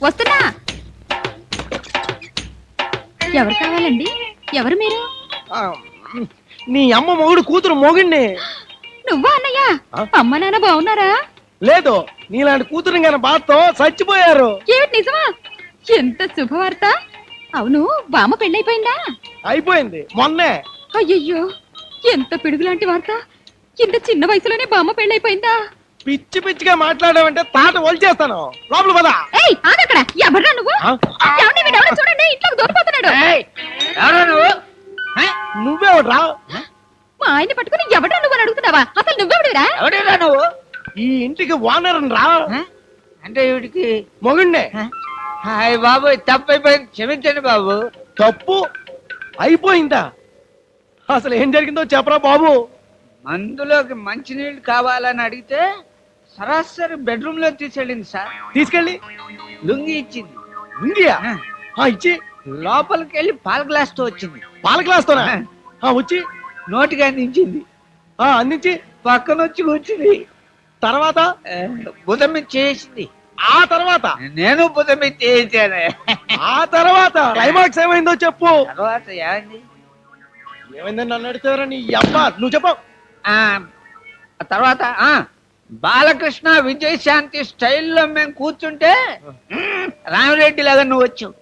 వస్తున్నా. ఎవరు కావాలండి? ఎవరు మీరు? నీ అమ్మ మొగుడు కూతురు మోగిండి. నువ్వా అన్నయ్య? అమ్మ నాన్న బాగున్నారా? లేదు, నీలాంటి కూతురు కానీ బాధతో చచ్చిపోయారు. ఏమిటి నిజమా? ఎంత శుభవార్త. అవును, బామ్మ పెళ్ళైపోయిందా? అయిపోయింది మొన్నే. అయ్యయ్యో, ఎంత పిడుగులాంటి వార్త. ఇంత చిన్న వయసులోనే బామ్మ పెళ్ళైపోయిందా? పిచ్చి పిచ్చిగా మాట్లాడావంటే తాట వలిచేస్తాను. లోపల పద. ఏయ్, ఆగక్కడ. ఎవర్రా నువ్వు? ఏమండి, వీడెవరో చూడండి, ఇంట్లోకి దూరిపోతున్నాడు. నువ్వెవడ్రా? మా ఆయన్ని పట్టుకుని ఎవడ్రా నువ్వు అని అడుగుతున్నావా? అసలు నువ్వెవడిరా? ఎవడేరా నువ్వు? ఈ ఇంటికి ఓనర్ రా. అంటే వీడికి మొగుండే. హాయ్ బాబు, తప్పైపోయింది, క్షమించండి బాబు. తప్పు అయిపోయిందా? అసలు ఏం జరిగిందో చెప్పరా బాబు. మందులోకి మంచినీళ్ళు కావాలని అడిగితే సరాసరి బెడ్రూమ్ లో తీసుకెళ్ళింది సార్. తీసుకెళ్ళి లుంగి ఇచ్చింది. ఇండియా ఇచ్చి లోపలికి వెళ్ళి పాల గ్లాస్ తో వచ్చింది. పాల గ్లాస్ తోనా? వచ్చి నోటికి అందించింది. అందించి పక్కన వచ్చి కూర్చుంది. తర్వాత బుధం మీద చేసింది. ఆ తర్వాత నేను బుధం మీద చేయించాను. ఆ తర్వాత క్లైమాక్స్ ఏమైందో చెప్పు. తర్వాత ఏమైంది? ఏమైందని నన్ను అడిగారా? నీ అబ్బా నువ్వు చెప్పు. ఆ తర్వాత బాలకృష్ణ విజయశాంతి స్టైల్లో మేము కూర్చుంటే రామిరెడ్డి లాగా నువ్వు వచ్చావు.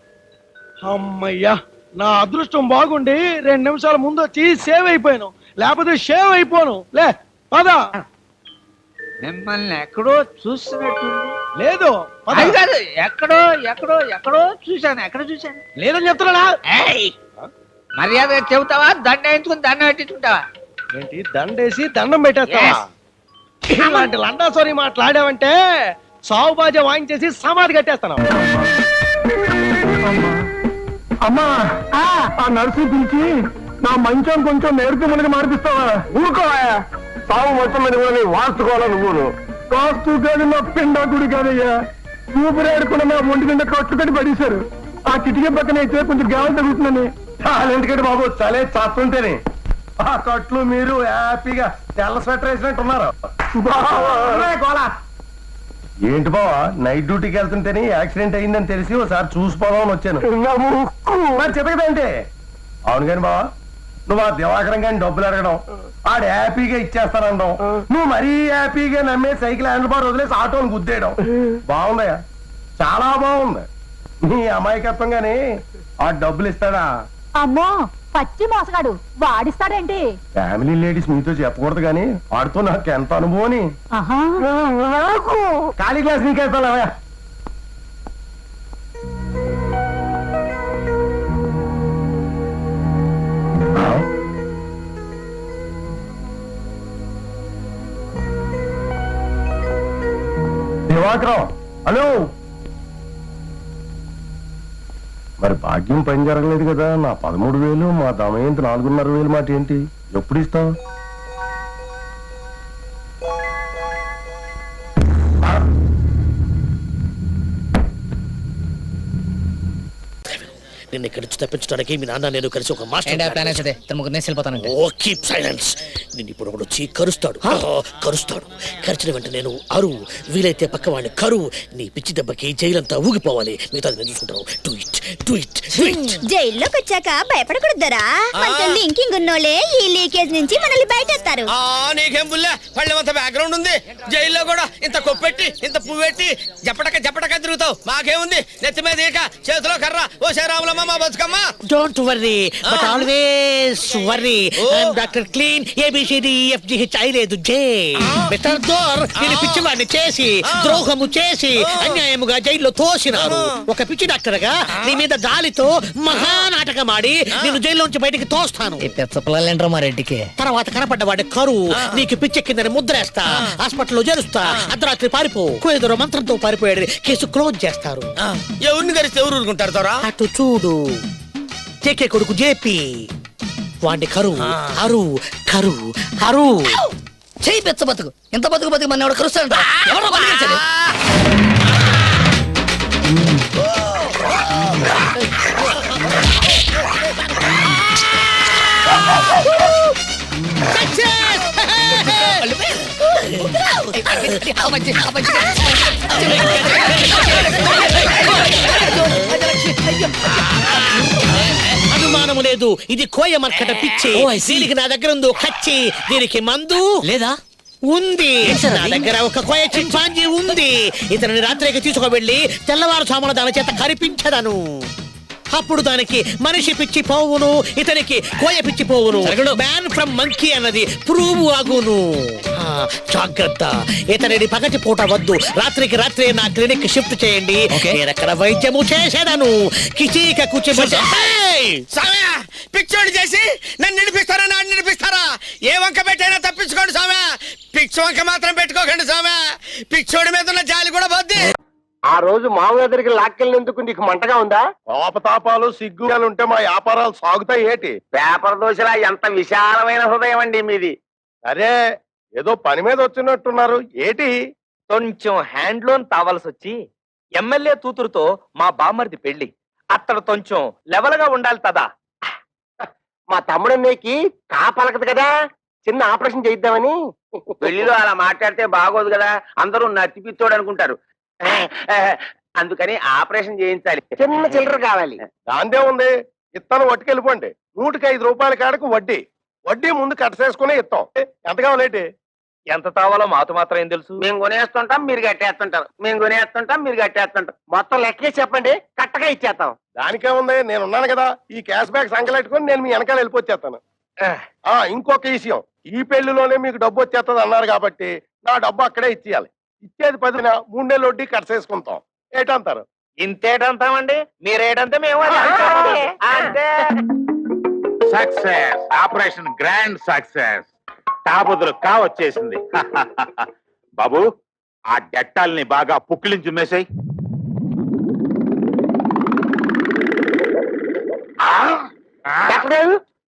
అమ్మయ్యా, నా అదృష్టం బాగుండి 2 నిమిషాల ముందు వచ్చి సేవ్ అయిపోయాను. లేకపోతే షేవ్ అయిపోను. లే పద. మిమ్మల్ని ఎక్కడో చూస్తున్నట్టుంది. లేదు పద. అది కాదు, ఎక్కడో ఎక్కడో ఎక్కడో చూశాను. ఎక్కడ చూశాను? లేదని చెప్తున్నా. మర్యాదగా చెబుతావా? దండ వేయించుకుని దండం పెట్టించుకుంటావా? ఏంటి దండేసి దండం పెట్టేస్తావా? ఇలాంటి లండాసోరి మాట్లాడావంటే సావు బాజా వాయించేసి సమాధి కట్టేస్తాను. అమ్మా, ఆ నర్సు పిలిచి నా మంచం కొంచెం నేర్పు మనకి మార్పిస్తావా? ఊరుకోవా. సాగు మొత్తం మీద కూడా వాస్తుకోవాలా? నువ్వును వాస్తు కాదు, నా పిండాకుడి కాదయ్యా. ఊపిరాడుకున్న నా ఒంటి నిండా కట్టుకట్టి పడేశారు. ఆ కిటికీ పక్కన అయితే కొంచెం గాలి తగ్గుతుందని. ఎందుకంటే బాబు చలే చేస్తుంటేనే ఆ కట్లు మీరు హ్యాపీగా తెల్ల స్వెటర్ వేసినట్టున్నారు. ఏంటి బావా, నైట్ డ్యూటీకి వెళ్తుంటేనే యాక్సిడెంట్ అయిందని తెలిసి ఒకసారి చూసిపోదామని వచ్చాను. మరి చెప్పదంటే అవును కాని బావా, నువ్వు ఆ దివాకరం కానీ డబ్బులు అడగడం, ఆడు హ్యాపీగా ఇచ్చేస్తానడం, నువ్వు మరీ హ్యాపీగా నమ్మే సైకిల్ హ్యాండిల్ బార్ వదిలేసి ఆటోని గుద్దేయడం బాగుందయ్యా, చాలా బాగుంది. నీ అమాయకత్వం గాని ఆ డబ్బులు ఇస్తాడా? అమ్మో, పచ్చి మోసగాడు, వాడిస్తాడేంటి? ఫ్యామిలీ లేడీస్ మీతో చెప్పకూడదు కానీ వాడితో నాకు ఎంత అనుభవం. ఖాళీ గ్లాస్ నీకేస్తావా? దివాకరం, హలో. మరి భాగ్యం పని జరగలేదు కదా. నా 13,000, మా దమయంతి 4,500 మాట ఏంటి? ఎప్పుడు ఇస్తావు? నిన్ను ఇక్కడి నుంచి తప్పించడానికి మీ నాన్న నేను కలిసి ఒక నిన్ను ఇప్పుడు వచ్చి కరుస్తాడు. కరుస్తాడు. కరిచిన వెంట నేను అరు, వీలైతే పక్క వాడిని కరు. నీ పిచ్చి దెబ్బకి జైలంతా ఊగిపోవాలి. మిగతా నేను చూసుకుంటాను. జైల్లోకి వచ్చాక భయపడకూడదరా. కొంచెం లింకింగ్ ఉన్నోళ్ళే ఈ లీకేజ్ నుంచి మనల్ని బయటేస్తారు. నీకేం బుల్లే పళ్ళెమంత బ్యాక్గ్రౌండ్ ఉంది. జైల్లో కూడా ఇంత కొప్పెట్టి ఇంత పువ్వెట్టి జపటక తిరుగుతావు. మాకేముంది? నెత్తి మీద ఈక, చేతిలో కర్ర. ఓ శ్రీరాములమ్మ మా Bathukamma. Don't worry, but always worry. I'm doctor clean, ABCDEFGH లేదు జే. మిస్టర్ దోర్, నేను పిచ్చివాడిని చేసి ద్రోహము చేసి అన్యాయముగా జైల్లో తోసినారు. ఒక పిచ్చి డాక్టర్ గా నీ మీద జాలితో మహానాటకం ఆడి నేను జైల్లోంచి బయటికి తోస్తాను. మా రెడ్డికి తర్వాత కనపడ్డవాడి కరువు. నీకు పిచ్చెక్కిందని ముద్రేస్తా, హాస్పిటల్లో చేరుస్తా. అర్ధరాత్రి పారిపో. కుయేదరో మంత్రంతో పారిపోయాడు. కేసు క్లోజ్ చేస్తారు. ఎవరిని గడిస్తే ఎవరు ఊరుకుంటారు తోరా? అటు చూడు, జేకే కొడుకు జేపీ. వాడిని కరువు అరు కరు అరు చెయ్యి పెచ్చ బతుకు. ఎంత బతుకు బతుకు మన ఎవరు కరుస్తాడు? ఎవరో బతికించాలి. లేదు, ఇది కోయ మర్కట పిచ్చి. దీనికి నా దగ్గర ఉంది కచ్చి. దీనికి మందు లేదా ఉంది. నా దగ్గర ఒక కోయ చింపాంజీ ఉంది. ఇతనిని రాత్రికి తీసుకువెళ్ళి తెల్లవారుజామున దాని చేత కరిపించదను. అప్పుడు దానికి మనిషి పిచ్చి పోవును, ఇతనికి కోయ పిచ్చి పోవును. మ్యాన్ ఫ్రమ్ మంకీ అన్నది ప్రూవ్ ఆగును. జాగ్రత్త, ఇతనిని పగటి పూట వద్దు, రాత్రికి రాత్రే నా క్లినిక్ షిఫ్ట్ చేయండి. నేను అక్కడ వైద్యము చేసేదను. కిచీక కుచి పిచ్చోడి చేసి నన్ను నిడిపిస్తారా, నాడు నిడిపిస్తారా? ఏ వంక పెట్టైనా తప్పించుకోండి స్వామి. పిచ్చి వంక మాత్రం పెట్టుకోకండి స్వామి. పిచ్చోడి మీద ఉన్న జాలి కూడా పోద్ది. ఆ రోజు మామూలు దగ్గరికి లాక్కెళ్ళినందుకు నీకు మంటగా ఉందా? కోపతాపాలు సిగ్గులు ఉంటే మా వ్యాపారాలు సాగుతాయి ఏటి? పేపర్ దోశలా ఎంత విశాలమైన హృదయం అండి మీది. అరే ఏదో పని మీద వచ్చినట్టున్నారు ఏటి? కొంచెం హ్యాండ్ లోన్ తావాల్సి వచ్చి ఎమ్మెల్యే కూతురుతో మా బామ్మర్ది పెళ్లి. అతడు కొంచెం లెవెల్ గా ఉండాలి కదా. మా తమ్ముడన్నయ్యకి కాపలకదు కదా, చిన్న ఆపరేషన్ చేయిద్దామని. పెళ్లిలో అలా మాట్లాడితే బాగోదు కదా, అందరూ నత్తిపిత్తోడు అనుకుంటారు. అందుకని ఆపరేషన్ చేయించాలి. చిన్న చిల్లర కావాలి. దాందే ఉంది, ఇత్తనం వట్టుకెళ్ళిపోండి. 105 రూపాయల కాడకు వడ్డీ. వడ్డీ ముందు కట్టసేసుకునే ఇస్తాం. ఎంత కావాలేంటి? ఎంత తావాలో మాతో మాత్రం ఏం తెలుసు? మేము కొనేస్తుంటాం, మీరు కట్టేస్తుంటారు. మేము కొనేస్తుంటాం, మీరు కట్టేస్తుంటాం. మొత్తం లెక్కే చెప్పండి, కట్టగా ఇచ్చేస్తాం. దానికేముంది, నేను ఉన్నాను కదా. ఈ క్యాష్ బ్యాక్ సంకలెట్టుకుని నేను మీ వెనకాల వెళ్ళిపోచ్చేస్తాను. ఇంకొక విషయం, ఈ పెళ్లిలోనే మీకు డబ్బు వచ్చేస్తుంది అన్నారు కాబట్టి నా డబ్బు అక్కడే ఇచ్చేయాలి. ఇచ్చేది 10 3 నెలలు వడ్డీ కట్టసేసుకుంటాం. ఏటంటారు? ఇంతేటంతామండి, మీరేటంటే మేము అంటే. Success, operation grand success. తాబుదులు వచ్చేసింది. బాబు, ఆ డెట్టాల్ని బాగా పుక్కిలించి మేసాయి.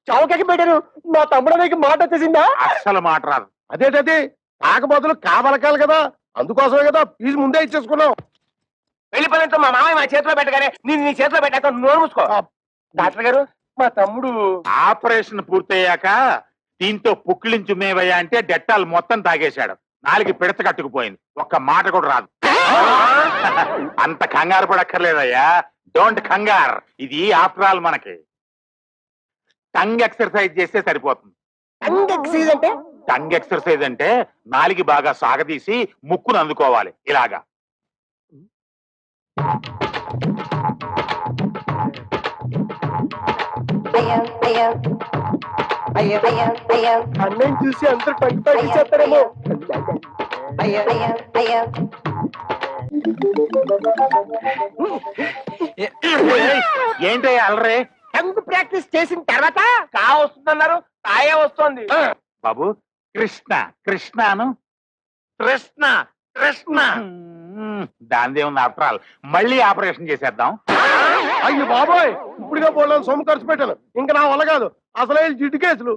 చౌకకి పెట్టారు. మా తమ్ముడు మాట వచ్చేసిందా? అస్సలు మాట రాదు. అదేటది, కాక బదులు కావలకాలి కదా, అందుకోసమే కదా ఫీజు ముందే ఇచ్చేసుకున్నాం. వెళ్ళిపోయినంత మా మామయ్య మా చేతిలో పెట్టగానే నేను నీ చేతిలో పెట్టాక నోరు మూసుకో. డాక్టర్ గారు, మా తమ్ముడు ఆపరేషన్ పూర్తయ్యాక దీంతో పుక్కిలించు మేవయ్యా అంటే డెట్టాల్ మొత్తం తాగేశాడు. 4 పిడత కట్టుకుపోయింది, ఒక్క మాట కూడా రాదు. అంత కంగారు పడక్కర్లేదయ్యా, డోంట్ కంగార్. ఇది ఆఫ్టర్ ఆల్ మనకి టంగ్ ఎక్సర్సైజ్ చేస్తే సరిపోతుంది. టంగ్ ఎక్సర్సైజ్ అంటే 4 బాగా సాగదీసి ముక్కును అందుకోవాలి ఇలాగా. అన్నయ్య చూసి అందరూ టంగ్ తగ్గిచ్చేస్తారేమో. ఏంటయ్యా అలరే? టంగ్ ప్రాక్టీస్ చేసిన తర్వాత కావస్తుందన్నారు, తాయే వస్తుంది. బాబు, కృష్ణను కృష్ణ దాందే ఉంది. ఆఫ్టర్ ఆల్ మళ్ళీ ఆపరేషన్ చేసేద్దాం. అయ్యి బాబోయ్, ఇప్పుడుగా పోలేదు, సొమ్ము ఖర్చు పెట్టాను. ఇంకా నా వల్ల కాదు, అసలు జిడ్డు కేసులు.